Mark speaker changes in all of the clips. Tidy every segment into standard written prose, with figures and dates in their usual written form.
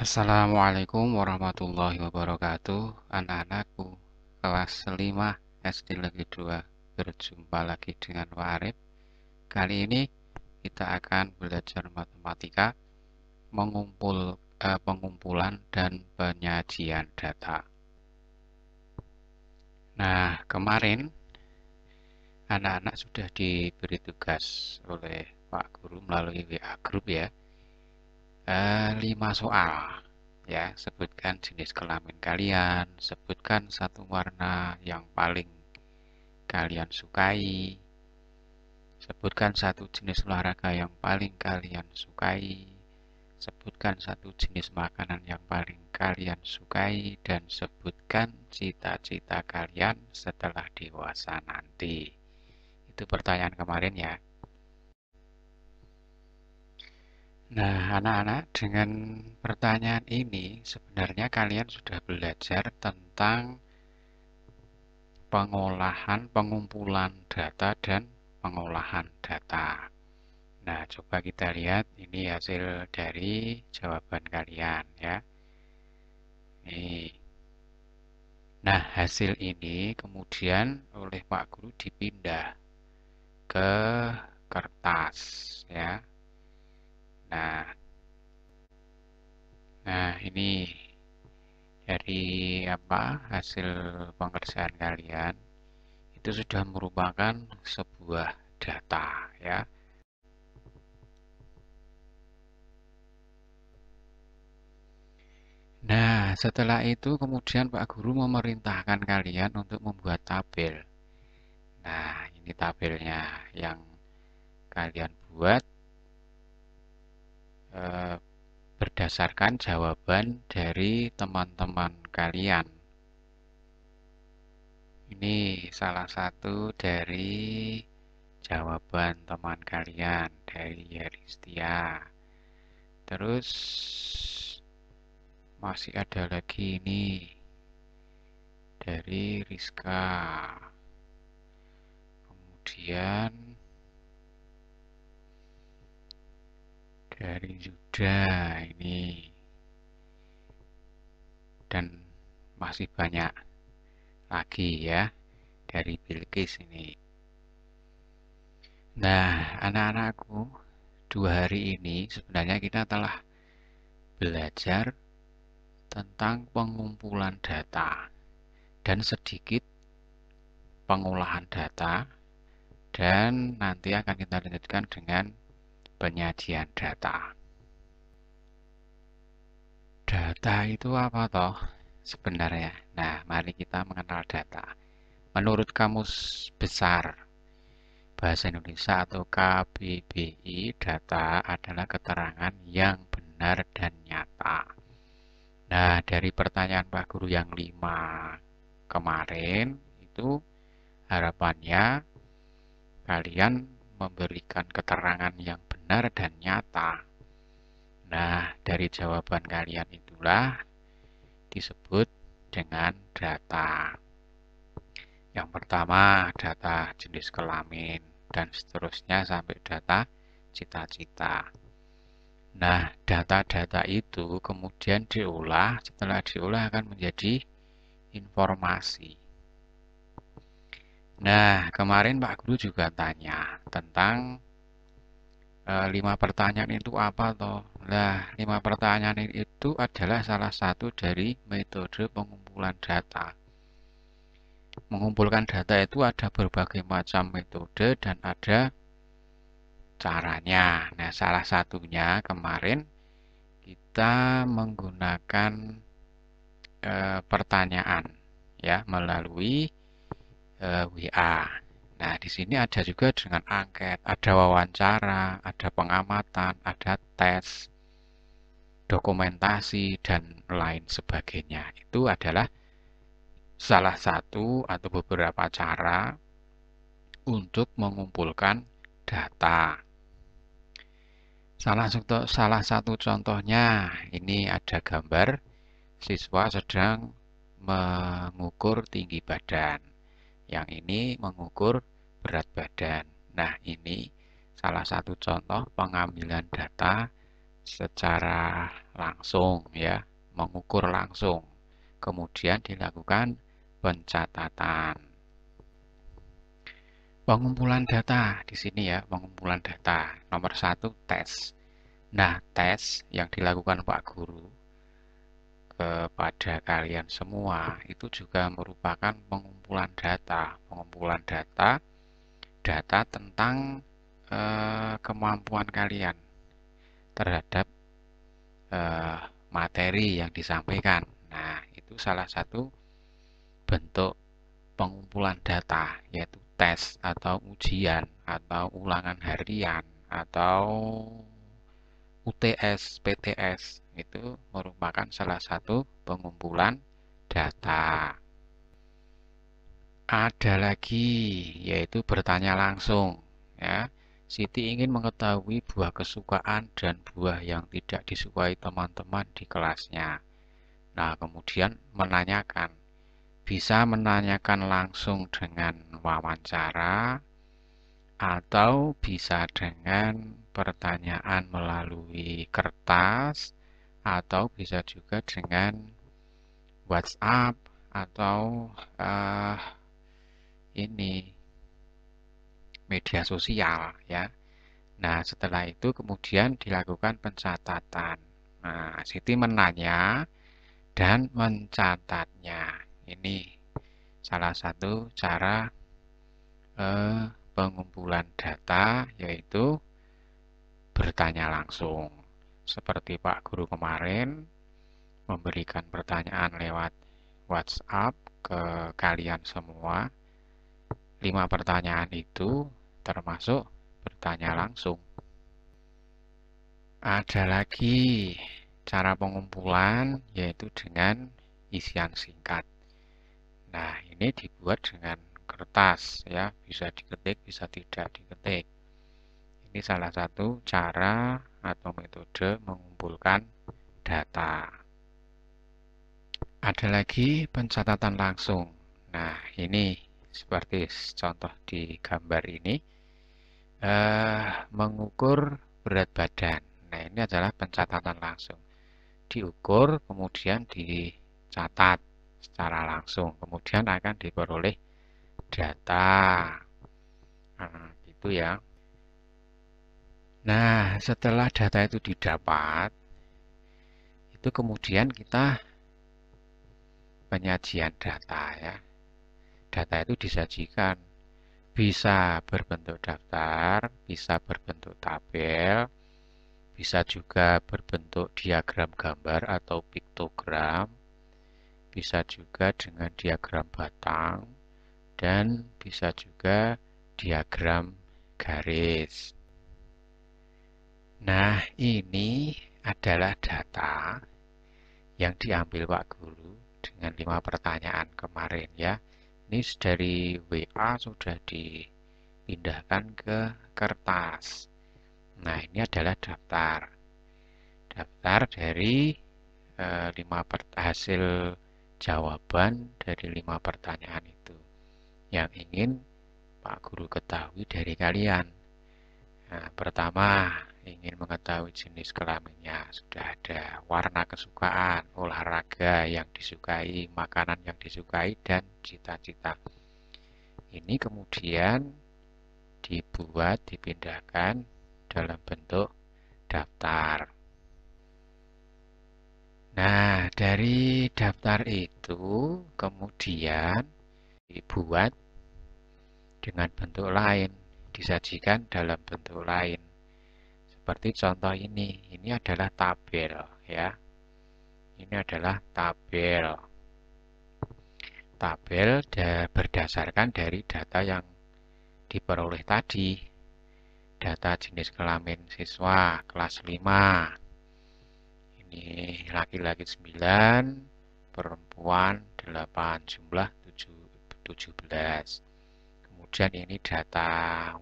Speaker 1: Assalamualaikum warahmatullahi wabarakatuh. Anak-anakku, kelas 5 SD Negeri 2, berjumpa lagi dengan Pak Arif. Kali ini kita akan belajar matematika, pengumpulan dan penyajian data. Nah, kemarin anak-anak sudah diberi tugas oleh Pak Guru melalui WA Group ya, 5 soal. Ya, sebutkan jenis kelamin kalian, sebutkan satu warna yang paling kalian sukai, sebutkan satu jenis olahraga yang paling kalian sukai, sebutkan satu jenis makanan yang paling kalian sukai, dan sebutkan cita-cita kalian setelah dewasa nanti. Itu pertanyaan kemarin ya. Nah, anak-anak, dengan pertanyaan ini sebenarnya kalian sudah belajar tentang pengolahan, pengumpulan data, dan pengolahan data. Nah, coba kita lihat ini hasil dari jawaban kalian ya. Nih. Nah, hasil ini kemudian oleh Pak Guru dipindah ke kertas ya. Nah, ini dari hasil pengerjaan kalian itu sudah merupakan sebuah data ya. Nah, setelah itu kemudian Pak Guru memerintahkan kalian untuk membuat tabel. Nah, ini tabelnya yang kalian buat berdasarkan jawaban dari teman-teman kalian. Ini salah satu dari jawaban teman kalian dari Yeristia. Terus masih ada lagi ini dari Rizka. Kemudian dari Yuda ini. Dan masih banyak lagi ya dari Bilqis ini. Nah, anak-anakku, 2 hari ini sebenarnya kita telah belajar tentang pengumpulan data dan sedikit pengolahan data, dan nanti akan kita lanjutkan dengan penyajian data. Data itu apa toh sebenarnya? Nah, mari kita mengenal data. Menurut Kamus Besar Bahasa Indonesia atau KBBI, data adalah keterangan yang benar dan nyata. Nah, dari pertanyaan Pak Guru yang 5 kemarin, itu harapannya kalian memberikan keterangan yang benar dan nyata. Nah, dari jawaban kalian itulah disebut dengan data. Yang pertama, data jenis kelamin, dan seterusnya sampai data cita-cita. Nah, data-data itu kemudian diolah, setelah diolah akan menjadi informasi. Nah, kemarin Pak Guru juga tanya tentang 5 pertanyaan itu apa toh? Nah, 5 pertanyaan itu adalah salah satu dari metode pengumpulan data. Mengumpulkan data itu ada berbagai macam metode dan ada caranya. Nah, salah satunya kemarin kita menggunakan pertanyaan ya melalui WA. Nah, di sini ada juga dengan angket, ada wawancara, ada pengamatan, ada tes, dokumentasi, dan lain sebagainya. Itu adalah salah satu atau beberapa cara untuk mengumpulkan data. Salah satu contohnya, ini ada gambar siswa sedang mengukur tinggi badan. Yang ini mengukur berat badan. Nah, ini salah satu contoh pengambilan data secara langsung ya, mengukur langsung. Kemudian dilakukan pencatatan. Pengumpulan data di sini ya, pengumpulan data. Nomor 1 tes. Nah, tes yang dilakukan Pak Guru kepada kalian semua itu juga merupakan pengumpulan data. Pengumpulan data tentang kemampuan kalian terhadap materi yang disampaikan. Nah, itu salah satu bentuk pengumpulan data, yaitu tes atau ujian atau ulangan harian atau UTS, PTS. Itu merupakan salah satu pengumpulan data. Ada lagi, yaitu bertanya langsung. Ya, Siti ingin mengetahui buah kesukaan dan buah yang tidak disukai teman-teman di kelasnya. Nah, kemudian menanyakan. Bisa menanyakan langsung dengan wawancara atau bisa dengan pertanyaan melalui kertas atau bisa juga dengan WhatsApp atau ini media sosial ya. Nah, setelah itu kemudian dilakukan pencatatan. Nah, Siti menanya dan mencatatnya. Ini salah satu cara pengumpulan data, yaitu bertanya langsung. Seperti Pak Guru kemarin memberikan pertanyaan lewat WhatsApp ke kalian semua. 5 pertanyaan itu termasuk bertanya langsung. Ada lagi cara pengumpulan, yaitu dengan isian singkat. Nah, ini dibuat dengan kertas ya, bisa diketik, bisa tidak diketik. Ini salah satu cara atau metode mengumpulkan data. Ada lagi pencatatan langsung. Nah, ini seperti contoh di gambar ini, mengukur berat badan. Nah, ini adalah pencatatan langsung. Diukur, kemudian dicatat secara langsung. Kemudian akan diperoleh data. Nah, gitu ya. Nah, setelah data itu didapat, itu kemudian kita penyajian data ya. Data itu disajikan bisa berbentuk daftar, bisa berbentuk tabel, bisa juga berbentuk diagram gambar atau piktogram, bisa juga dengan diagram batang, dan bisa juga diagram garis. Nah, ini adalah data yang diambil Pak Guru dengan 5 pertanyaan kemarin ya. Ini dari WA sudah dipindahkan ke kertas. Nah, ini adalah daftar. Daftar dari 5 hasil jawaban dari 5 pertanyaan itu yang ingin Pak Guru ketahui dari kalian. Nah, pertama, ingin mengetahui jenis kelaminnya, sudah ada, warna kesukaan, olahraga yang disukai, makanan yang disukai, dan cita-cita. Ini kemudian dibuat, dipindahkan dalam bentuk daftar. Nah, dari daftar itu kemudian dibuat dengan bentuk lain, disajikan dalam bentuk lain. Seperti contoh ini adalah tabel ya. Ini adalah tabel. Tabel berdasarkan dari data yang diperoleh tadi. Data jenis kelamin siswa kelas 5. Ini laki-laki 9, perempuan 8, jumlah 17. Kemudian ini data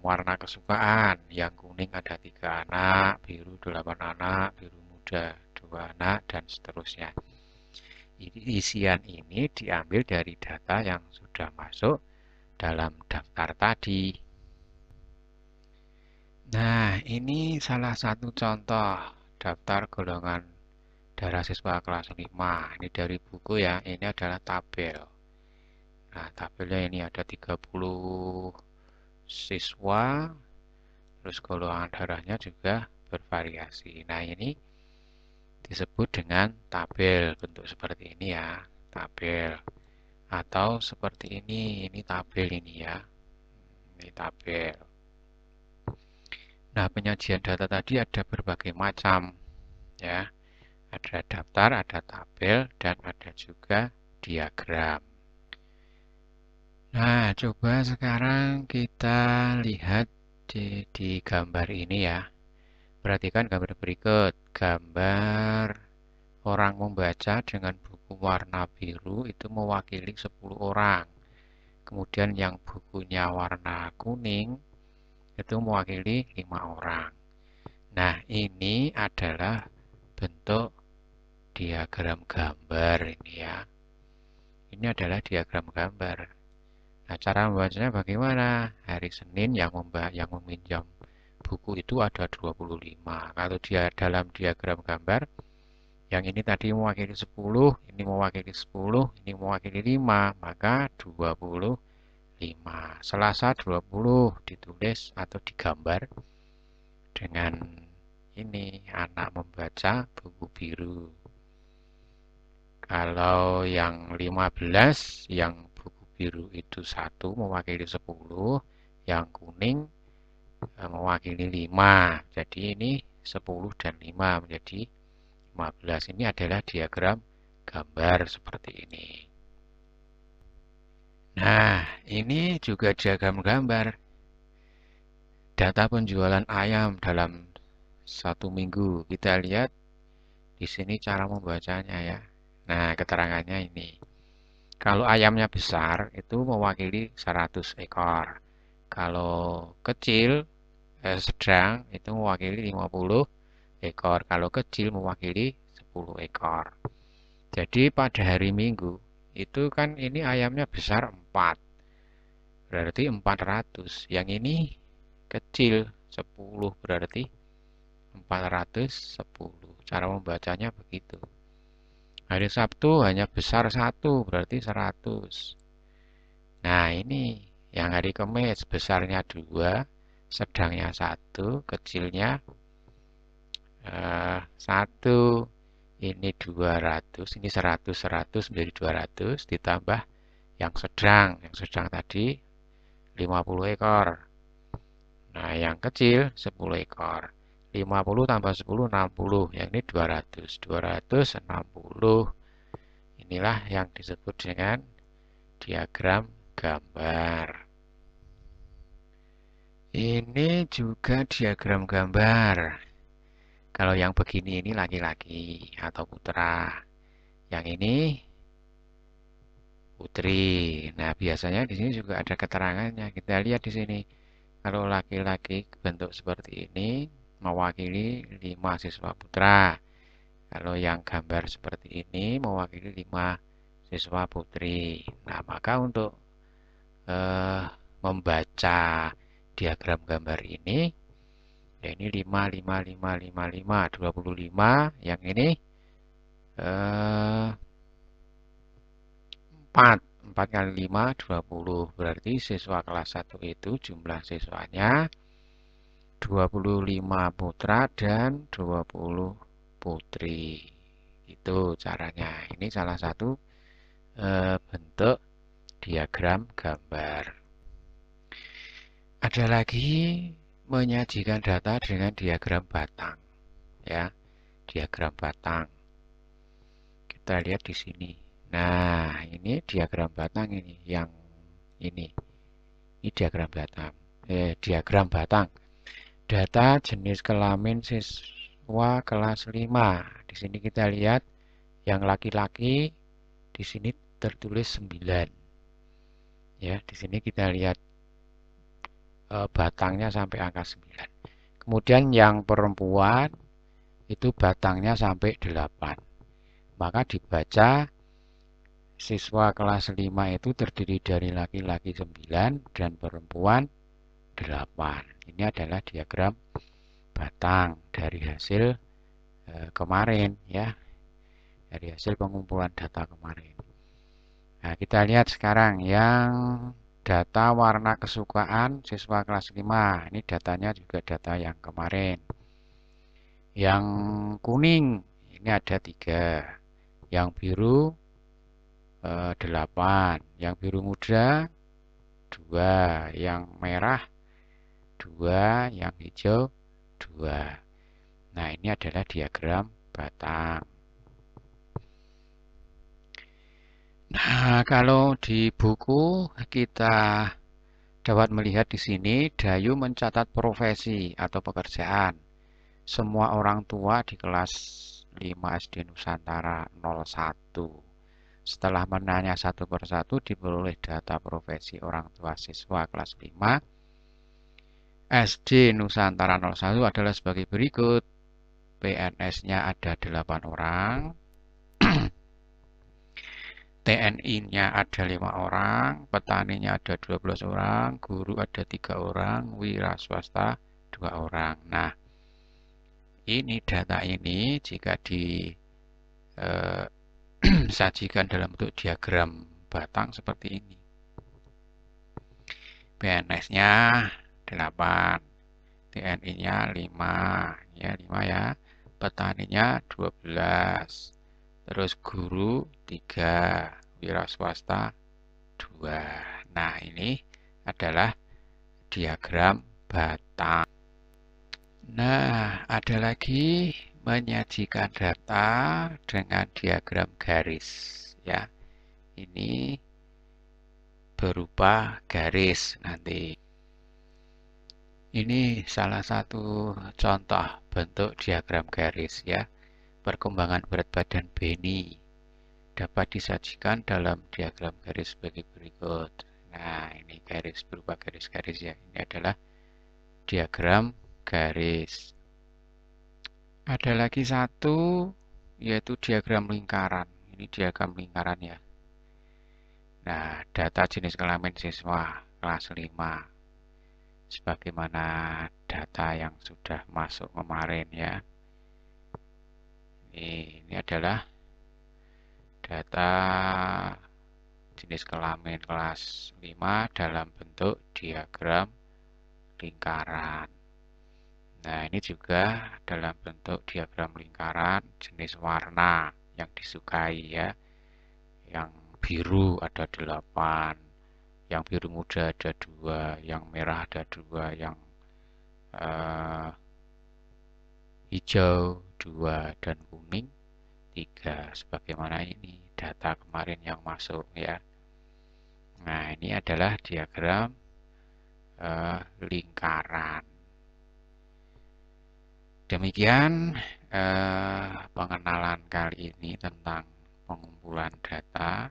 Speaker 1: warna kesukaan. Yang kuning ada 3 anak, biru 8 anak, biru muda 2 anak, dan seterusnya. Isian ini diambil dari data yang sudah masuk dalam daftar tadi. Nah, ini salah satu contoh daftar golongan darah siswa kelas 5. Ini dari buku ya, ini adalah tabel. Nah, tabelnya ini ada 30 siswa, terus golongan darahnya juga bervariasi. Nah, ini disebut dengan tabel, bentuk seperti ini ya, tabel. Atau seperti ini tabel ini ya, ini tabel. Nah, penyajian data tadi ada berbagai macam ya. Ada daftar, ada tabel, dan ada juga diagram. Nah, coba sekarang kita lihat di gambar ini ya. Perhatikan gambar berikut. Gambar orang membaca dengan buku warna biru itu mewakili 10 orang. Kemudian yang bukunya warna kuning itu mewakili 5 orang. Nah, ini adalah bentuk diagram gambar ini ya. Ini adalah diagram gambar. Nah, cara membacanya bagaimana? Hari Senin yang meminjam buku itu ada 25. Kalau dia dalam diagram gambar, yang ini tadi mewakili 10, ini mewakili 10, ini mewakili 5, maka 25. Selasa 20 ditulis atau digambar dengan ini anak membaca buku biru. Kalau yang 15, yang buku biru itu 1 mewakili 10, yang kuning mewakili 5. Jadi ini 10 dan 5 menjadi 15. Ini adalah diagram gambar seperti ini. Nah, ini juga diagram gambar. Data penjualan ayam dalam 1 minggu. Kita lihat di sini cara membacanya ya. Nah, keterangannya ini. Kalau ayamnya besar, itu mewakili 100 ekor. Kalau kecil, sedang, itu mewakili 50 ekor. Kalau kecil, mewakili 10 ekor. Jadi pada hari Minggu, itu kan ini ayamnya besar 4. Berarti 400. Yang ini kecil 10, berarti 410. Cara membacanya begitu. Hari Sabtu hanya besar 1, berarti 100. Nah, ini yang hari Kamis besarnya 2, sedangnya 1, kecilnya 1. Ini 200, ini 100, 100 menjadi 200, ditambah yang sedang. Yang sedang tadi 50 ekor. Nah, yang kecil 10 ekor. 50 tambah 10, 60. Yang ini 200. 260. Inilah yang disebut dengan diagram gambar. Ini juga diagram gambar. Kalau yang begini ini laki-laki atau putra. Yang ini putri. Nah, biasanya di sini juga ada keterangannya. Kita lihat di sini. Kalau laki-laki bentuk seperti ini mewakili 5 siswa putra. Kalau yang gambar seperti ini mewakili 5 siswa putri. Nah, maka untuk membaca diagram gambar ini, ya ini 5, 5, 5, 5, 5, 25. Yang ini 4. 4 kali 5, 20. Berarti siswa kelas 1 itu jumlah siswanya 25 putra dan 20 putri. Itu caranya. Ini salah satu bentuk diagram gambar. Ada lagi menyajikan data dengan diagram batang. Ya, diagram batang. Kita lihat di sini. Nah, ini diagram batang ini, yang ini. Ini diagram batang. Diagram batang. Data jenis kelamin siswa kelas 5. Di sini kita lihat yang laki-laki di sini tertulis 9. Ya, di sini kita lihat batangnya sampai angka 9. Kemudian yang perempuan itu batangnya sampai 8. Maka dibaca siswa kelas 5 itu terdiri dari laki-laki 9 dan perempuan 8. Ini adalah diagram batang dari hasil kemarin ya, dari hasil pengumpulan data kemarin. Nah, kita lihat sekarang yang data warna kesukaan siswa kelas 5. Ini datanya juga data yang kemarin. Yang kuning ini ada 3. Yang biru 8. Yang biru muda 2. Yang merah 2. Yang hijau 2. Nah, ini adalah diagram batang. Nah, kalau di buku kita dapat melihat di sini Dayu mencatat profesi atau pekerjaan semua orang tua di kelas 5 SD Nusantara 01. Setelah menanya satu persatu diperoleh data profesi orang tua siswa kelas 5 SD Nusantara 01 adalah sebagai berikut. PNS-nya ada 8 orang. TNI-nya ada 5 orang, petaninya ada 12 orang, guru ada 3 orang, wira swasta 2 orang. Nah, ini data ini jika disajikan dalam bentuk diagram batang seperti ini. PNS-nya 8, TNI-nya 5, ya 5 ya, petaninya 12, terus guru 3, wira swasta 2. Nah, ini adalah diagram batang. Nah, ada lagi menyajikan data dengan diagram garis ya. Ini berupa garis nanti. Ini salah satu contoh bentuk diagram garis ya. Perkembangan berat badan Beni dapat disajikan dalam diagram garis sebagai berikut. Nah, ini garis berupa garis-garis ya. Ini adalah diagram garis. Ada lagi satu, yaitu diagram lingkaran. Ini diagram lingkaran ya. Nah, data jenis kelamin siswa kelas 5. Sebagaimana data yang sudah masuk kemarin ya. Ini adalah data jenis kelamin kelas 5 dalam bentuk diagram lingkaran. Nah, ini juga dalam bentuk diagram lingkaran jenis warna yang disukai ya. Yang biru ada 8, yang biru muda ada 2, yang merah ada 2, yang hijau 2, dan kuning 3. Sebagaimana ini data kemarin yang masuk ya. Nah, ini adalah diagram lingkaran. Demikian pengenalan kali ini tentang pengumpulan data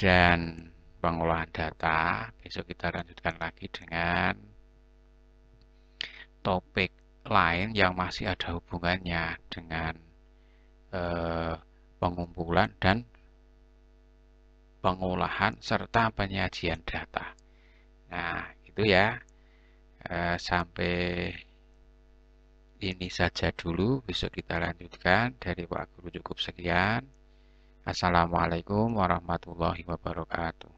Speaker 1: dan pengolahan data. Besok kita lanjutkan lagi dengan topik lain yang masih ada hubungannya dengan pengumpulan dan pengolahan serta penyajian data. Nah, itu ya. Sampai ini saja dulu. Besok kita lanjutkan. Dari Pak Guru cukup sekian. Assalamualaikum warahmatullahi wabarakatuh.